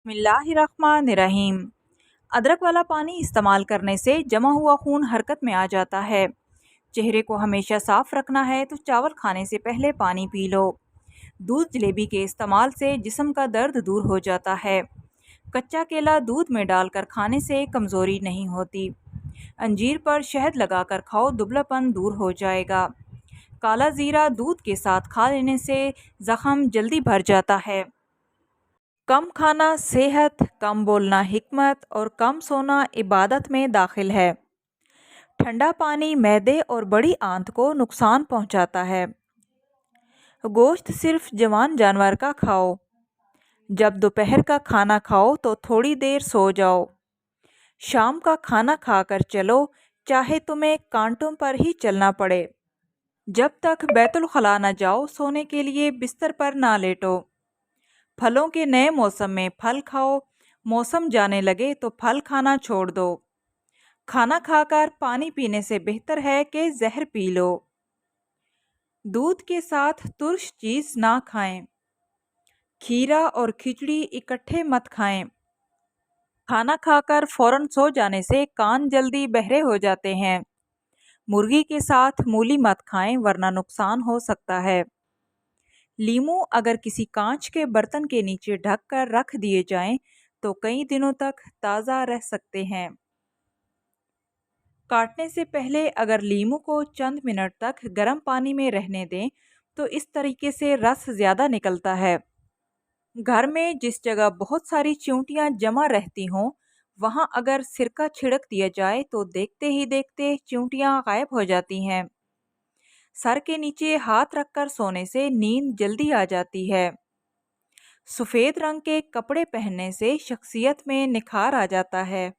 بسم اللہ الرحمن الرحیم۔ ادرک والا پانی استعمال کرنے سے جمع ہوا خون حرکت میں آ جاتا ہے۔ چہرے کو ہمیشہ صاف رکھنا ہے تو چاول کھانے سے پہلے پانی پی لو۔ دودھ جلیبی کے استعمال سے جسم کا درد دور ہو جاتا ہے۔ کچا کیلا دودھ میں ڈال کر کھانے سے کمزوری نہیں ہوتی۔ انجیر پر شہد لگا کر کھاؤ، دبلا پن دور ہو جائے گا۔ کالا زیرہ دودھ کے ساتھ کھا لینے سے زخم جلدی بھر جاتا ہے۔ کم کھانا صحت، کم بولنا حکمت اور کم سونا عبادت میں داخل ہے۔ ٹھنڈا پانی معدے اور بڑی آنت کو نقصان پہنچاتا ہے۔ گوشت صرف جوان جانور کا کھاؤ۔ جب دوپہر کا کھانا کھاؤ تو تھوڑی دیر سو جاؤ۔ شام کا کھانا کھا کر چلو، چاہے تمہیں کانٹوں پر ہی چلنا پڑے۔ جب تک بیت الخلاء نہ جاؤ، سونے کے لیے بستر پر نہ لیٹو۔ پھلوں کے نئے موسم میں پھل کھاؤ، موسم جانے لگے تو پھل کھانا چھوڑ دو۔ کھانا کھا کر پانی پینے سے بہتر ہے کہ زہر پی لو۔ دودھ کے ساتھ ترش چیز نہ کھائیں۔ کھیرا اور کھچڑی اکٹھے مت کھائیں۔ کھانا کھا کر فوراً سو جانے سے کان جلدی بہرے ہو جاتے ہیں۔ مرغی کے ساتھ مولی مت کھائیں ورنہ نقصان ہو سکتا ہے۔ لیموں اگر کسی کانچ کے برتن کے نیچے ڈھک کر رکھ دیے جائیں تو کئی دنوں تک تازہ رہ سکتے ہیں۔ کاٹنے سے پہلے اگر لیموں کو چند منٹ تک گرم پانی میں رہنے دیں تو اس طریقے سے رس زیادہ نکلتا ہے۔ گھر میں جس جگہ بہت ساری چیونٹیاں جمع رہتی ہوں، وہاں اگر سرکہ چھڑک دیا جائے تو دیکھتے ہی دیکھتے چیونٹیاں غائب ہو جاتی ہیں۔ سر کے نیچے ہاتھ رکھ کر سونے سے نیند جلدی آ جاتی ہے۔ سفید رنگ کے کپڑے پہننے سے شخصیت میں نکھار آ جاتا ہے۔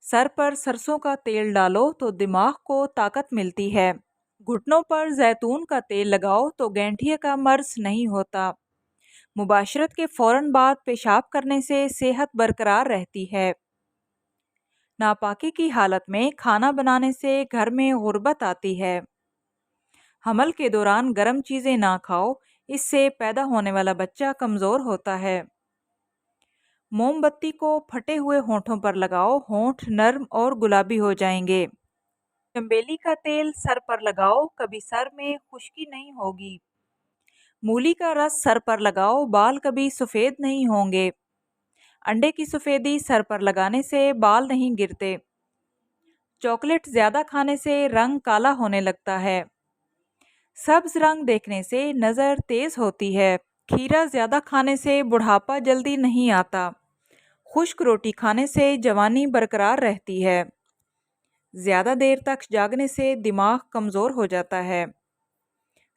سر پر سرسوں کا تیل ڈالو تو دماغ کو طاقت ملتی ہے۔ گھٹنوں پر زیتون کا تیل لگاؤ تو گینٹھیا کا مرض نہیں ہوتا۔ مباشرت کے فوراً بعد پیشاب کرنے سے صحت برقرار رہتی ہے۔ ناپاکی کی حالت میں کھانا بنانے سے گھر میں غربت آتی ہے۔ حمل کے دوران گرم چیزیں نہ کھاؤ، اس سے پیدا ہونے والا بچہ کمزور ہوتا ہے۔ موم بتی کو پھٹے ہوئے ہونٹوں پر لگاؤ، ہونٹ نرم اور گلابی ہو جائیں گے۔ چنبیلی کا تیل سر پر لگاؤ، کبھی سر میں خشکی نہیں ہوگی۔ مولی کا رس سر پر لگاؤ، بال کبھی سفید نہیں ہوں گے۔ انڈے کی سفیدی سر پر لگانے سے بال نہیں گرتے۔ چاکلیٹ زیادہ کھانے سے رنگ کالا ہونے لگتا ہے۔ سبز رنگ دیکھنے سے نظر تیز ہوتی ہے۔ کھیرا زیادہ کھانے سے بڑھاپا جلدی نہیں آتا۔ خشک روٹی کھانے سے جوانی برقرار رہتی ہے۔ زیادہ دیر تک جاگنے سے دماغ کمزور ہو جاتا ہے۔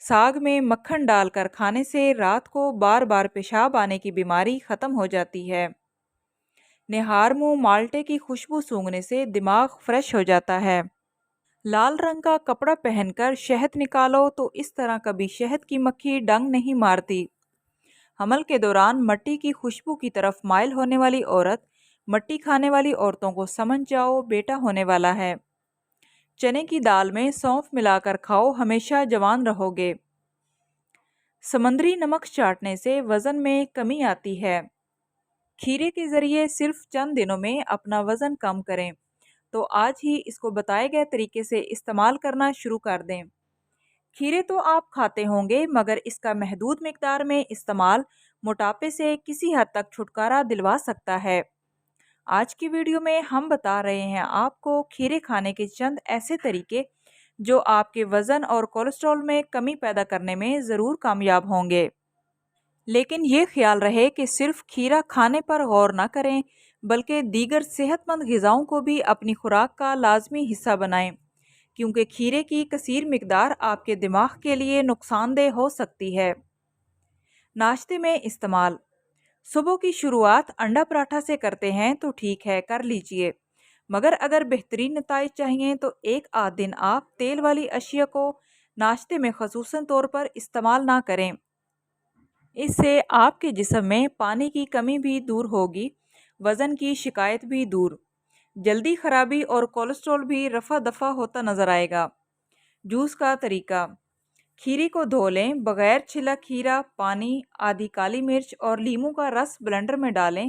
ساگ میں مکھن ڈال کر کھانے سے رات کو بار بار پیشاب آنے کی بیماری ختم ہو جاتی ہے۔ نہار منہ مالٹے کی خوشبو سونگھنے سے دماغ فریش ہو جاتا ہے۔ لال رنگ کا کپڑا پہن کر شہد نکالو تو اس طرح کبھی شہد کی مکھی ڈنگ نہیں مارتی۔ حمل کے دوران مٹی کی خوشبو کی طرف مائل ہونے والی عورت، مٹی کھانے والی عورتوں کو سمجھ جاؤ بیٹا ہونے والا ہے۔ چنے کی دال میں سونف ملا کر کھاؤ، ہمیشہ جوان رہو گے۔ سمندری نمک چاٹنے سے وزن میں کمی آتی ہے۔ کھیرے کے ذریعے صرف چند دنوں میں اپنا وزن کم کریں تو آج ہی اس کو بتائے گئے طریقے سے استعمال کرنا شروع کر دیں۔ کھیرے تو آپ کھاتے ہوں گے، مگر اس کا محدود مقدار میں استعمال موٹاپے سے کسی حد تک چھٹکارا دلوا سکتا ہے۔ آج کی ویڈیو میں ہم بتا رہے ہیں آپ کو کھیرے کھانے کے چند ایسے طریقے جو آپ کے وزن اور کولیسٹرول میں کمی پیدا کرنے میں ضرور کامیاب ہوں گے۔ لیکن یہ خیال رہے کہ صرف کھیرا کھانے پر غور نہ کریں، بلکہ دیگر صحت مند غذاؤں کو بھی اپنی خوراک کا لازمی حصہ بنائیں، کیونکہ کھیرے کی کثیر مقدار آپ کے دماغ کے لیے نقصان دہ ہو سکتی ہے۔ ناشتے میں استعمال: صبح کی شروعات انڈا پراٹھا سے کرتے ہیں تو ٹھیک ہے، کر لیجئے، مگر اگر بہترین نتائج چاہیے تو ایک آدھ دن آپ تیل والی اشیاء کو ناشتے میں خصوصاً طور پر استعمال نہ کریں۔ اس سے آپ کے جسم میں پانی کی کمی بھی دور ہوگی، وزن کی شکایت بھی دور، جلدی خرابی اور کولیسٹرول بھی رفع دفع ہوتا نظر آئے گا۔ جوس کا طریقہ: کھیرے کو دھو لیں، بغیر چھلا کھیرا، پانی، آدھی کالی مرچ اور لیموں کا رس بلینڈر میں ڈالیں،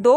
2